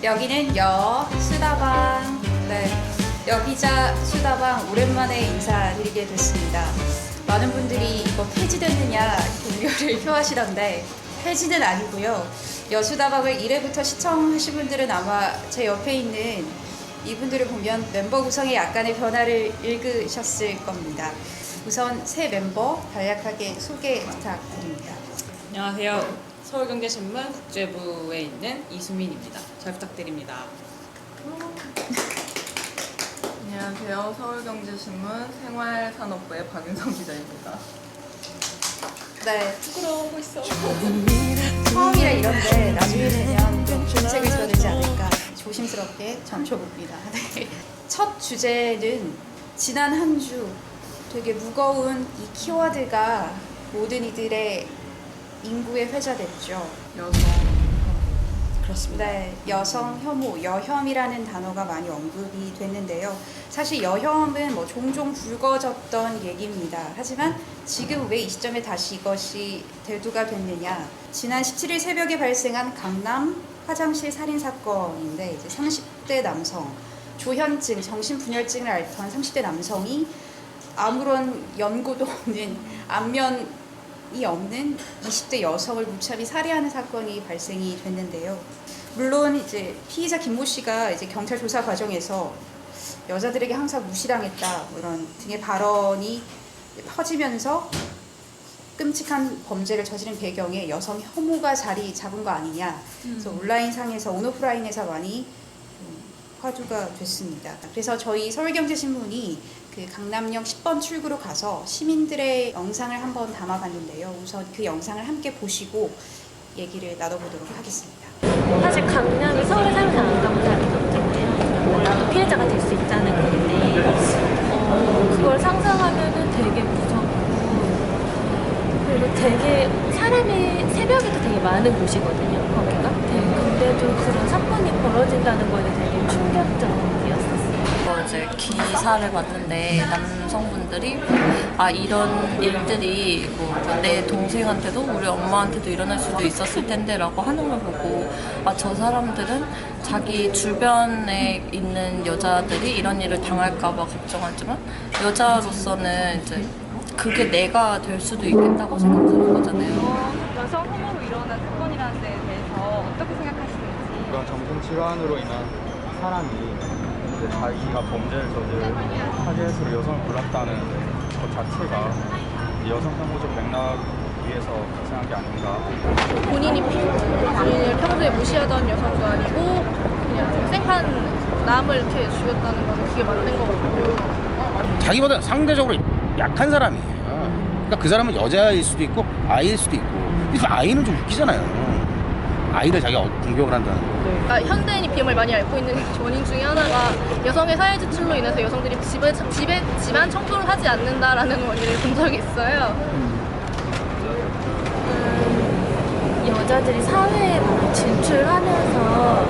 여기는 여수다방. 네, 여기자 수다방 오랜만에 인사드리게 됐습니다. 많은 분들이 이거 폐지됐느냐 이렇게 우려를 표하시던데 폐지는 아니고요. 여수다방을 1회부터 시청하신 분들은 아마 제 옆에 있는 이분들을 보면 멤버 구성에 약간의 변화를 읽으셨을 겁니다. 우선 새 멤버 간략하게 소개 부탁드립니다. 안녕하세요. 서울경제신문 국제부에 있는 이수민입니다. 잘 부탁드립니다. 안녕하세요. 서울경제신문 생활산업부의 박윤성 기자입니다. 네, 부끄러워하고 있어. 처음이라 이런데 나중에 되면 좀 정책을 줘야 되지 않을까 조심스럽게 점쳐봅니다. 네. 첫 주제는 지난 한 주 되게 무거운 이 키워드가 모든 이들의 인구에 회자됐죠. 여성. 그렇습니다. 네, 여성 혐오, 여혐이라는 단어가 많이 언급이 됐는데요. 사실 여혐은 뭐 종종 불거졌던 얘기입니다. 하지만 지금 왜 이 시점에 다시 이것이 대두가 됐느냐? 지난 17일 새벽에 발생한 강남 화장실 살인 사건인데 이제 30대 남성 조현증, 정신분열증을 앓던 30대 남성이 아무런 연고도 없는 안면이 없는 20대 여성을 무참히 살해하는 사건이 발생이 됐는데요. 물론 이제 피의자 김모 씨가 이제 경찰 조사 과정에서 여자들에게 항상 무시당했다 뭐 이런 등의 발언이 퍼지면서 끔찍한 범죄를 저지른 배경에 여성 혐오가 자리 잡은 거 아니냐. 그래서 온라인상에서 온오프라인에서 많이 화두가 됐습니다. 그래서 저희 서울경제신문이 그 강남역 10번 출구로 가서 시민들의 영상을 한번 담아봤는데요. 우선 그 영상을 함께 보시고 얘기를 나눠보도록 하겠습니다. 사실 강남이 서울에 살면 안 가본 사람이 없잖아요. 나도 피해자가 될 수 있다는 건데 그걸 상상하면은 되게 무섭고 그리고 되게 사람이 새벽에도 되게 많은 곳이거든요. 거기가. 근데도 그런 사건이 벌어진다는 거에 되게 충격적이었었어요. 이제 기사를 봤는데 남성분들이 이런 일들이 뭐 내 동생한테도 우리 엄마한테도 일어날 수도 있었을 텐데라고 하는 걸 보고 저 사람들은 자기 주변에 있는 여자들이 이런 일을 당할까봐 걱정하지만 여자로서는 이제 그게 내가 될 수도 있겠다고 생각하는 거잖아요. 여성 혐오로 일어난 사건이라는 데에 대해서 어떻게 생각하시는지. 그런 정신질환으로 인한 사람이 이제 자기가 범죄를 저지른 타겟으로 여성을 골랐다는 것 자체가 여성 혐오적 맥락 위에서 발생한 게 아닌가. 본인이 본인을 평소에 무시하던 여성도 아니고 그냥 생판 남을 이렇게 죽였다는 건 그게 맞는 것 같고. 자기보다 상대적으로 약한 사람이에요. 그러니까 그 사람은 여자일 수도 있고 아이일 수도 있고. 근데 아이는 좀 웃기잖아요. 아이를 자기가 공격을 한다는 거. 현대인이 비음을 많이 앓고 있는 원인 중에 하나가 여성의 사회 지출로 인해서 여성들이 집안 청소를 하지 않는다라는 원인을 본 적이 있어요. 여자들이 사회에 많이 진출하면서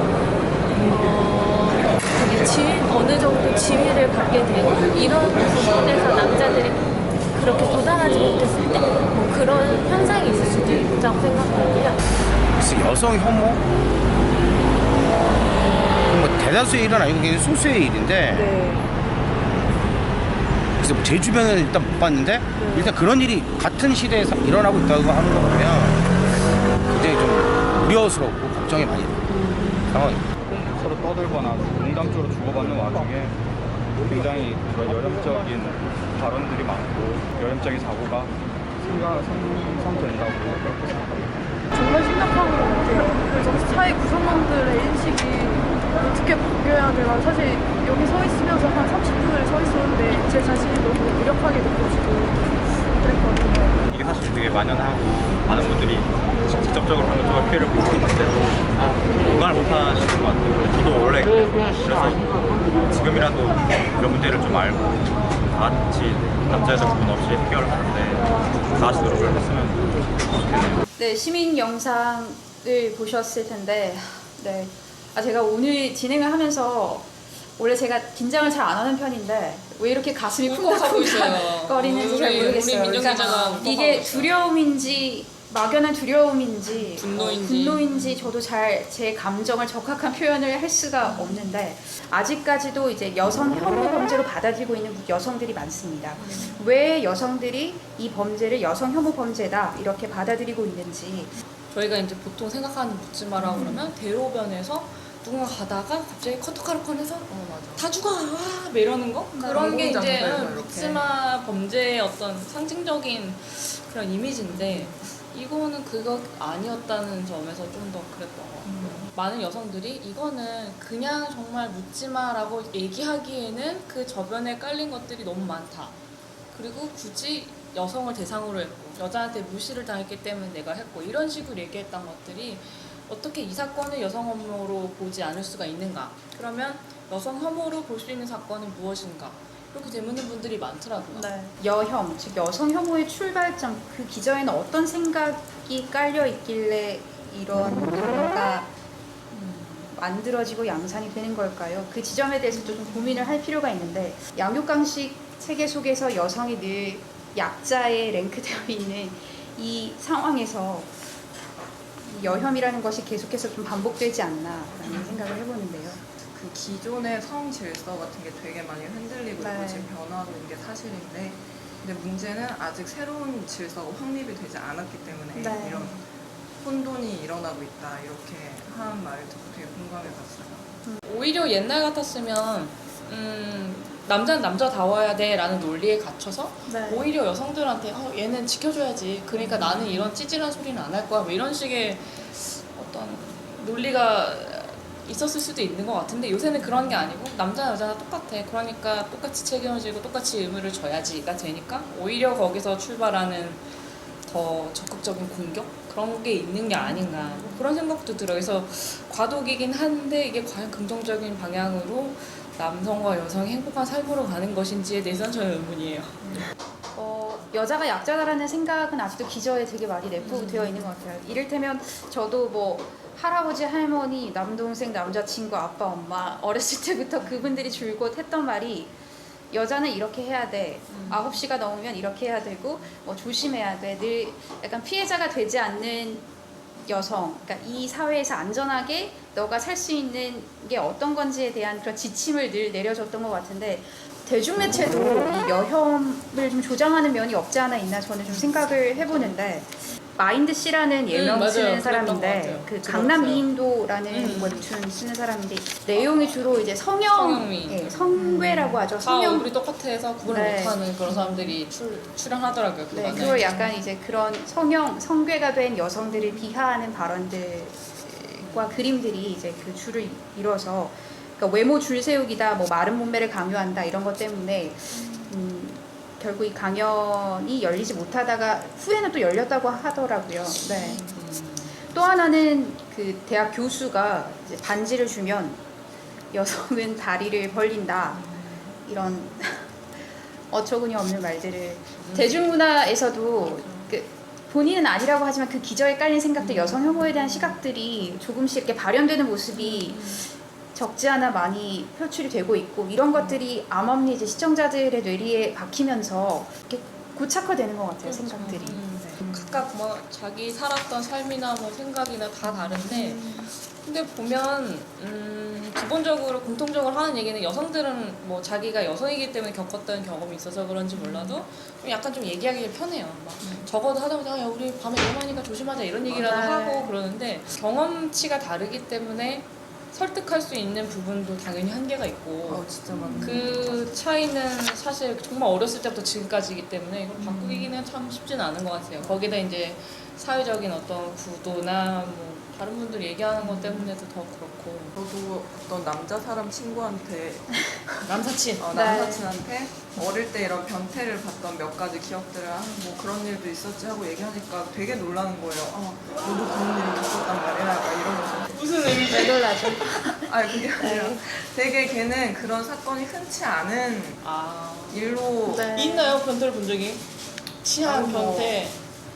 되게 어느 정도 지위를 갖게 되고 이런 부분에서 남자들이 그렇게 도달하지 못했을 때 뭐 그런 현상이 있을 수도 있다고 생각하고요. 그래서 여성 혐오? 뭐 대다수의 일은 아니고 굉장히 소수의 일인데 그래서 뭐제 주변에는 일단 못 봤는데 일단 그런 일이 같은 시대에 일어나고 있다고 하는 거 보면 굉장히 좀 우려스럽고 걱정이 많이 되는 상황입니다. 서로 떠들거나 농담적으로 주고받는 와중에 굉장히 그런 여혐적인 발언들이 많고 여혐적인 사고가 생성된다고 그렇게 생각합니다. 정말 심각한 것 같아요. 그래서 사회 구성원들의 인식이 어떻게 바뀌어야 되나. 사실 여기 서 있으면서 한 30분을 서 있었는데 제 자신이 너무 무력하게 느껴지고 그랬거든요. 이게 사실 되게 만연하고 많은 분들이 직접적으로 간접적으로 피해를 보고 있는데도 공감을 못하시는 것 같아요. 저도 원래 그래서 지금이라도 이런 문제를 좀 알고 다 같이 남자 여자 구분 없이 해결을 하는데 다 같이 노력을 했으면 좋겠네요. 네, 시민 영상을 보셨을 텐데, 네, 제가 오늘 진행을 하면서 원래 제가 긴장을 잘 안 하는 편인데 왜 이렇게 가슴이 꿀꺽하고 있어요. 쿵닥쿵닥거리는지 잘 모르겠어요. 우리 민정 기자가 그러니까 이게 두려움인지 막연한 두려움인지 분노인지. 저도 잘 제 감정을 적확한 표현을 할 수가 없는데 아직까지도 이제 여성 혐오 범죄로 받아들이고 있는 여성들이 많습니다. 왜 여성들이 이 범죄를 여성 혐오 범죄다 이렇게 받아들이고 있는지. 저희가 이제 보통 생각하는 묻지마라고 그러면 대로변에서 누군가 가다가 갑자기 커터칼을 꺼내서 다 죽어! 와! 뭐 이러는 거? 그런 게 이제 묻지마 범죄의 어떤 상징적인 그런 이미지인데 이거는 그거 아니었다는 점에서 좀 더 그랬던 것 같아요. 많은 여성들이 이거는 그냥 정말 묻지마라고 얘기하기에는 그 저변에 깔린 것들이 너무 많다. 그리고 굳이 여성을 대상으로 했고 여자한테 무시를 당했기 때문에 내가 했고 이런 식으로 얘기했던 것들이 어떻게 이 사건을 여성 혐오로 보지 않을 수가 있는가? 그러면 여성 혐오로 볼 수 있는 사건은 무엇인가? 이렇게 되묻는 분들이 많더라고요. 여혐, 즉 여성 혐오의 출발점, 그 기저에는 어떤 생각이 깔려 있길래 이런 단어가 만들어지고 양산이 되는 걸까요? 그 지점에 대해서 좀 고민을 할 필요가 있는데 양육강식 체계 속에서 여성이 늘 약자에 랭크되어 있는 이 상황에서 여혐이라는 것이 계속해서 좀 반복되지 않나라는 생각을 해보는데요. 그 기존의 성 질서 같은 게 되게 많이 흔들리고 네. 있고 지금 변화하고 있는 게 사실인데 근데 문제는 아직 새로운 질서가 확립이 되지 않았기 때문에 네. 이런 혼돈이 일어나고 있다 이렇게 하는 말을 듣고 되게 공감해봤어요. 오히려 옛날 같았으면 남자는 남자다워야 돼 라는 논리에 갇혀서 네. 오히려 여성들한테 얘는 지켜줘야지 그러니까 나는 이런 찌질한 소리는 안 할 거야 뭐 이런 식의 어떤 논리가 있었을 수도 있는 것 같은데 요새는 그런 게 아니고 남자 여자가 똑같아 그러니까 똑같이 책임지고 똑같이 의무를 져야지가 되니까 오히려 거기서 출발하는 더 적극적인 공격? 그런 게 있는 게 아닌가 뭐 그런 생각도 들어요. 그래서 과도기긴 한데 이게 과연 긍정적인 방향으로 남성과 여성이 행복한 삶으로 가는 것인지에 대해서는 저는 의문이에요. 여자가 약자다라는 생각은 아직도 기저에 되게 많이 내포되어 있는 것 같아요. 이를테면 저도 뭐 할아버지, 할머니, 남동생, 남자친구, 아빠, 엄마 어렸을 때부터 그분들이 줄곧 했던 말이 여자는 이렇게 해야 돼. 9시가 넘으면 이렇게 해야 되고 뭐 조심해야 돼. 늘 약간 피해자가 되지 않는 여성, 그러니까 이 사회에서 안전하게 너가 살 수 있는 게 어떤 건지에 대한 그런 지침을 늘 내려줬던 것 같은데 대중매체도 이 여혐을 좀 조장하는 면이 없지 않아 있나 저는 좀 생각을 해보는데 마인드 씨라는 예명 맞아요. 쓰는 그랬던 것 사람인데 같아요. 그 들었어요. 강남 미인도라는 웹툰 쓰는 사람인데 내용이 주로 이제 성형미. 예, 성괴라고 하죠. 다 성형 얼굴이 똑같아 해서 구분을 네. 못하는 그런 사람들이 출연하더라고요. 네, 그거는. 그걸 약간 이제 그런 성괴가 된 여성들을 비하하는 발언들과 그림들이 이제 그 줄을 이뤄서 그러니까 외모 줄 세우기다, 뭐 마른 몸매를 강요한다 이런 것 때문에 결국 이 강연이 열리지 못하다가 후에는 또 열렸다고 하더라고요. 네. 또 하나는 그 대학 교수가 이제 반지를 주면 여성은 다리를 벌린다 이런 어처구니 없는 말들을 대중문화에서도 그 본인은 아니라고 하지만 그 기저에 깔린 생각들 여성 혐오에 대한 시각들이 조금씩 이렇게 발현되는 모습이 적지 않아 많이 표출이 되고 있고 이런 것들이 암암리 이제 시청자들의 뇌리에 박히면서 이렇게 고착화되는 것 같아요. 생각들이. 각각 뭐 자기 살았던 삶이나 뭐 생각이나 다 다른데 근데 보면 기본적으로 공통적으로 하는 얘기는 여성들은 뭐 자기가 여성이기 때문에 겪었던 경험이 있어서 그런지 몰라도 좀 약간 좀 얘기하기 편해요. 막 적어도 하다보다 야 우리 밤에 위험하니까 조심하자 이런 얘기라도 하고 그러는데 경험치가 다르기 때문에 설득할 수 있는 부분도 당연히 한계가 있고 진짜 맞네. 그 차이는 사실 정말 어렸을 때부터 지금까지이기 때문에 이걸 바꾸기는 참 쉽지는 않은 것 같아요. 거기다 이제 사회적인 어떤 구도나 뭐 다른 분들이 얘기하는 것 때문에도 더 그렇고 저도 어떤 남자 사람 친구한테 남사친 남사친한테 어릴 때 이런 변태를 봤던 몇 가지 기억들을 뭐 그런 일도 있었지 하고 얘기하니까 되게 놀라는 거예요. 너도 그런 일이 있었단 말이야. 막 이러면서 무슨 의미지? 왜 놀라죠? 아니 그게 아니라 되게 걔는 그런 사건이 흔치 않은 일로 있나요? 변태를 본 적이? 치아 아니, 뭐. 변태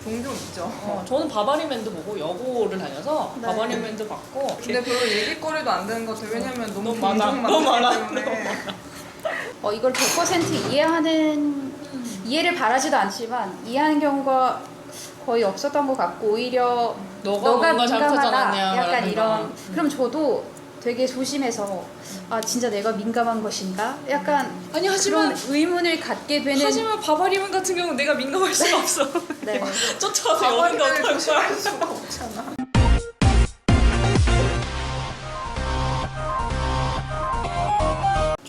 종종 있죠. 저는 바바리맨도 보고 여고를 다녀서 바바리맨도 봤고 근데 별로 얘기거리도 안 되는 것 같아요. 왜냐면 너무 많아. 종종 너무 많기 많아. 때문에. 이걸 100% 이해하는 이해를 바라지도 않지만 이해하는 경우가 거의 없었던 것 같고 오히려 너가 뭔가 잘못하지 않았냐 약간 말하는 이런 거. 그럼 저도 되게 조심해서 아 진짜 내가 민감한 것인가? 약간 아니 하지만 그런 의문을 갖게 되는 하지만 바바리맨 같은 경우는 내가 민감할 수가 없어. 네. 쫓아와서 여는데 어떡할 거야. 조심할 수가 없잖아.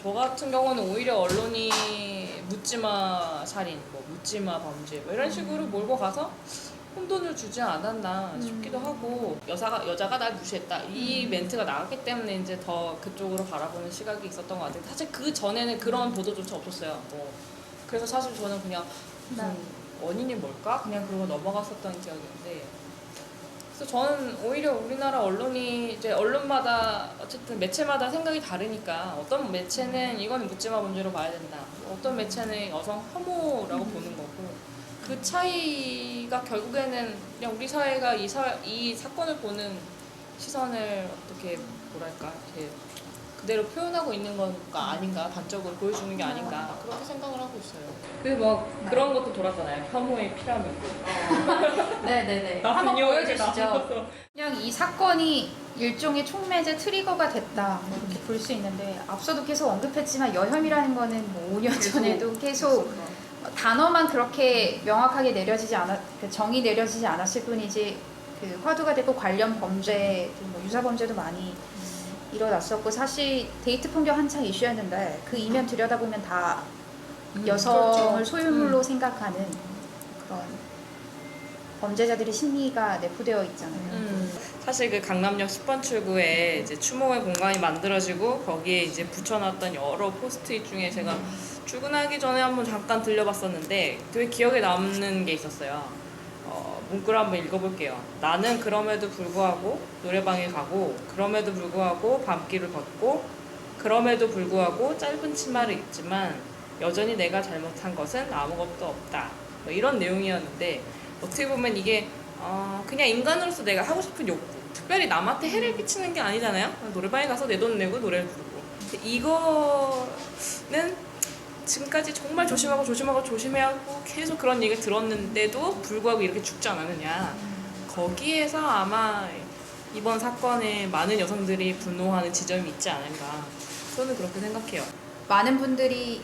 저 같은 경우는 오히려 언론이 묻지마 살인, 뭐 묻지마 범죄 뭐 이런 식으로 몰고 가서 혼돈을 주지 않았나 싶기도 하고 여자가 날 무시했다 이 멘트가 나왔기 때문에 이제 더 그쪽으로 바라보는 시각이 있었던 것 같아요. 사실 그 전에는 그런 보도조차 없었어요. 뭐 그래서 사실 저는 그냥 무슨 원인이 뭘까 그냥 그러고 넘어갔었던 기억이 있는데. 그래서 저는 오히려 우리나라 언론이 이제 언론마다 어쨌든 매체마다 생각이 다르니까 어떤 매체는 이건 묻지마 범죄로 봐야 된다. 어떤 매체는 여성 혐오라고 보는 거고 그 차이가 결국에는 그냥 우리 사회가 이 사건을 보는 시선을 어떻게 뭐랄까 이렇게 그대로 표현하고 있는 건가 아닌가 단적으로 보여주는 게 아닌가 그렇게 생각을 하고 있어요. 그뭐 그런 것도 돌았잖아요. 혐오의 피라미드. 네네네. 한번 보여주시죠. 그냥 이 사건이 일종의 촉매제 트리거가 됐다 뭐 이렇게 볼 수 있는데 앞서도 계속 언급했지만 여혐이라는 거는 뭐 5년 전에도 계속 단어만 그렇게 명확하게 정의 내려지지 않았을 뿐이지 그 화두가 되고 관련 범죄, 뭐 유사 범죄도 많이 일어났었고 사실 데이트 폭력 한창 이슈였는데 그 이면 들여다보면 다 여성을 소유물로 생각하는 그런 범죄자들의 심리가 내포되어 있잖아요. 사실 그 강남역 10번 출구에 이제 추모의 공간이 만들어지고 거기에 이제 붙여놨던 여러 포스트잇 중에 제가 출근하기 전에 한번 잠깐 들려봤었는데 되게 기억에 남는 게 있었어요. 문구를 한번 읽어볼게요. 나는 그럼에도 불구하고 노래방에 가고 그럼에도 불구하고 밤길을 걷고 그럼에도 불구하고 짧은 치마를 입지만 여전히 내가 잘못한 것은 아무것도 없다. 뭐 이런 내용이었는데 어떻게 보면 이게 그냥 인간으로서 내가 하고 싶은 욕구 특별히 남한테 해를 끼치는 게 아니잖아요. 노래방에 가서 내 돈 내고 노래를 부르고 이거는 지금까지 정말 조심하고 계속 그런 얘기를 들었는데도 불구하고 이렇게 죽지 않았느냐. 거기에서 아마 이번 사건에 많은 여성들이 분노하는 지점이 있지 않을까. 저는 그렇게 생각해요. 많은 분들이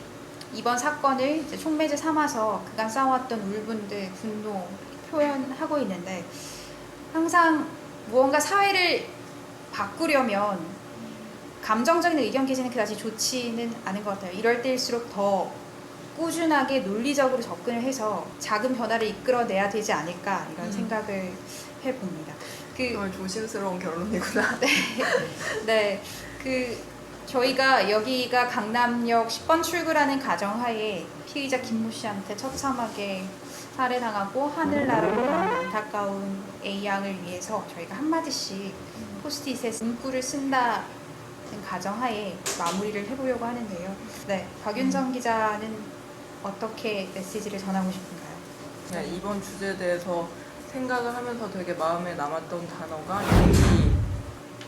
이번 사건을 이제 촉매제 삼아서 그간 쌓아왔던 울분들, 분노 표현하고 있는데 항상 무언가 사회를 바꾸려면 감정적인 의견 기제는 그다지 좋지는 않은 것 같아요. 이럴 때일수록 더 꾸준하게 논리적으로 접근을 해서 작은 변화를 이끌어내야 되지 않을까 이런 생각을 해봅니다. 정말 조심스러운 결론이구나. 네, 저희가 여기가 강남역 10번 출구라는 가정하에 피의자 김모 씨한테 처참하게 살해당하고 하늘나라로 가는 안타까운 A양을 위해서 저희가 한마디씩 포스트잇에 문구를 쓴다 가정하에 마무리를 해보려고 하는데요. 네, 박윤정 기자는 어떻게 메시지를 전하고 싶은가요? 그냥 이번 주제에 대해서 생각을 하면서 되게 마음에 남았던 단어가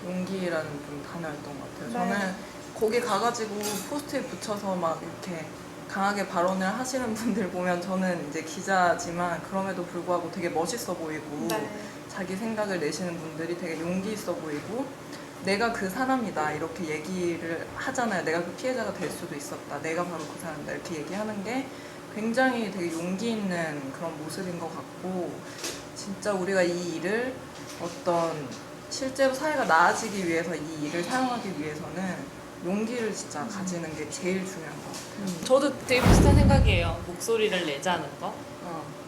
용기라는 좀 단어였던 것 같아요. 네. 저는 거기 가가지고 포스트잇 붙여서 막 이렇게 강하게 발언을 하시는 분들 보면 저는 이제 기자지만 그럼에도 불구하고 되게 멋있어 보이고 자기 생각을 내시는 분들이 되게 용기 있어 보이고 내가 그 사람이다 이렇게 얘기를 하잖아요. 내가 그 피해자가 될 수도 있었다. 내가 바로 그 사람이다 이렇게 얘기하는 게 굉장히 되게 용기 있는 그런 모습인 것 같고 진짜 우리가 이 일을 어떤 실제로 사회가 나아지기 위해서 이 일을 사용하기 위해서는 용기를 진짜 가지는 게 제일 중요한 것 같아요. 저도 되게 비슷한 생각이에요. 목소리를 내자는 거.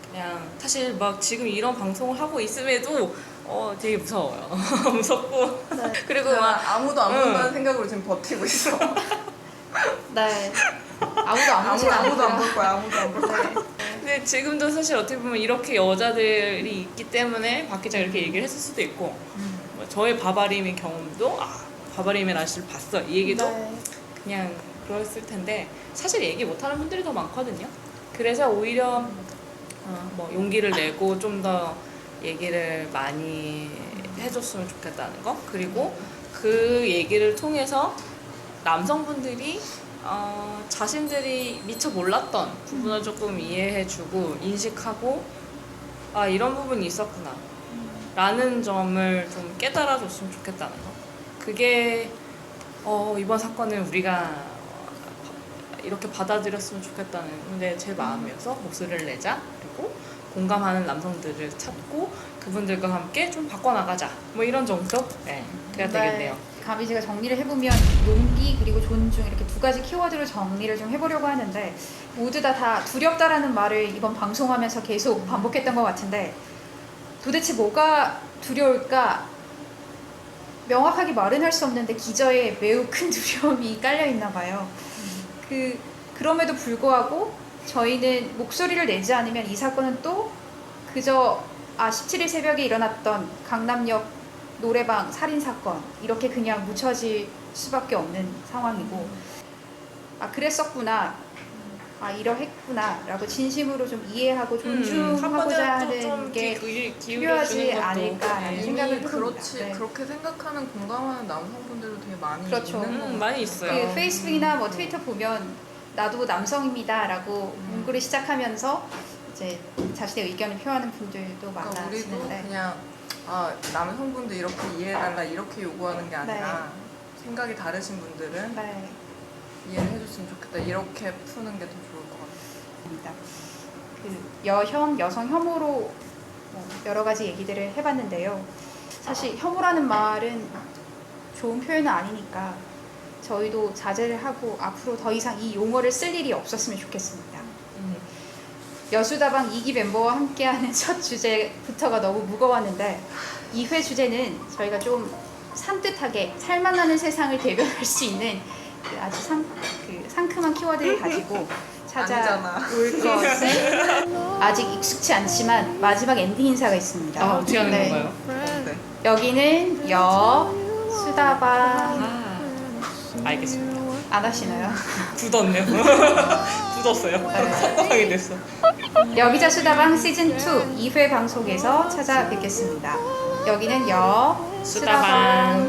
그냥 사실 막 지금 이런 방송을 하고 있음에도 되게 무서워요. 무섭고 그리고 막 아무도 안 본다는 생각으로 지금 버티고 있어. 네, 아무도 안 볼 거야. 근데 지금도 사실 어떻게 보면 이렇게 여자들이 있기 때문에 박 기자가 이렇게 얘기를 했을 수도 있고 뭐 저의 바바림의 경험도 바바림의 라시를 봤어 이 얘기도 그냥 그랬을 텐데 사실 얘기 못하는 분들이 더 많거든요. 그래서 오히려 뭐 용기를 내고 좀 더 얘기를 많이 해줬으면 좋겠다는 거 그리고 그 얘기를 통해서 남성분들이 자신들이 미처 몰랐던 부분을 조금 이해해주고 인식하고 아 이런 부분이 있었구나 라는 점을 좀 깨달아줬으면 좋겠다는 거. 그게 이번 사건을 우리가 이렇게 받아들였으면 좋겠다는 게 제 마음이어서 목소리를 내자, 그리고 공감하는 남성들을 찾고 그분들과 함께 좀 바꿔나가자, 뭐 이런 정도? 네, 그래야 되겠네요. 감히 제가 정리를 해보면 용기 그리고 존중 이렇게 두 가지 키워드로 정리를 좀 해보려고 하는데 모두 다 두렵다라는 말을 이번 방송하면서 계속 반복했던 것 같은데 도대체 뭐가 두려울까? 명확하게 말은 할 수 없는데 기저에 매우 큰 두려움이 깔려 있나 봐요. 그럼에도 불구하고 저희는 목소리를 내지 않으면 이 사건은 또 그저 17일 새벽에 일어났던 강남역 노래방 살인사건 이렇게 그냥 묻혀질 수밖에 없는 상황이고 그랬었구나, 이러했구나 라고 진심으로 좀 이해하고 존중하고자 하는 게 필요하지 않을까라는 생각을 해봅니다. 그렇지, 그렇게 생각하는 공감하는 남성분들도 되게 많이 그렇죠. 있는 것 같아요. 많이 있어요. 그 페이스북이나 뭐 트위터 보면 나도 남성입니다라고 문구를 시작하면서 이제 자신의 의견을 표하는 분들도 우리도 많아지는데 그냥 남성분들 이렇게 이해해달라 이렇게 요구하는 게 아니라 생각이 다르신 분들은 네. 이해를 해줬으면 좋겠다 이렇게 푸는 게 더 좋을 것 같아요. 여혐, 여성 혐오로 여러 가지 얘기들을 해봤는데요. 사실 혐오라는 말은 좋은 표현은 아니니까 저희도 자제를 하고 앞으로 더 이상 이 용어를 쓸 일이 없었으면 좋겠습니다. 여수다방 2기 멤버와 함께하는 첫 주제부터가 너무 무거웠는데 2회 주제는 저희가 좀 산뜻하게 살맛 나는 세상을 대변할 수 있는 아주 상큼한 키워드를 가지고 찾아올 것은 아직 익숙치 않지만 마지막 엔딩 인사가 있습니다. 어떻게 하는 건가요? 네. 여기는 수다방 알겠습니다. 안 하시나요? 굳었네요. 굳었어요. 섭섭하게 됐어. 여기자 수다방 시즌 2 2회 방송에서 찾아뵙겠습니다. 여기는 수다방.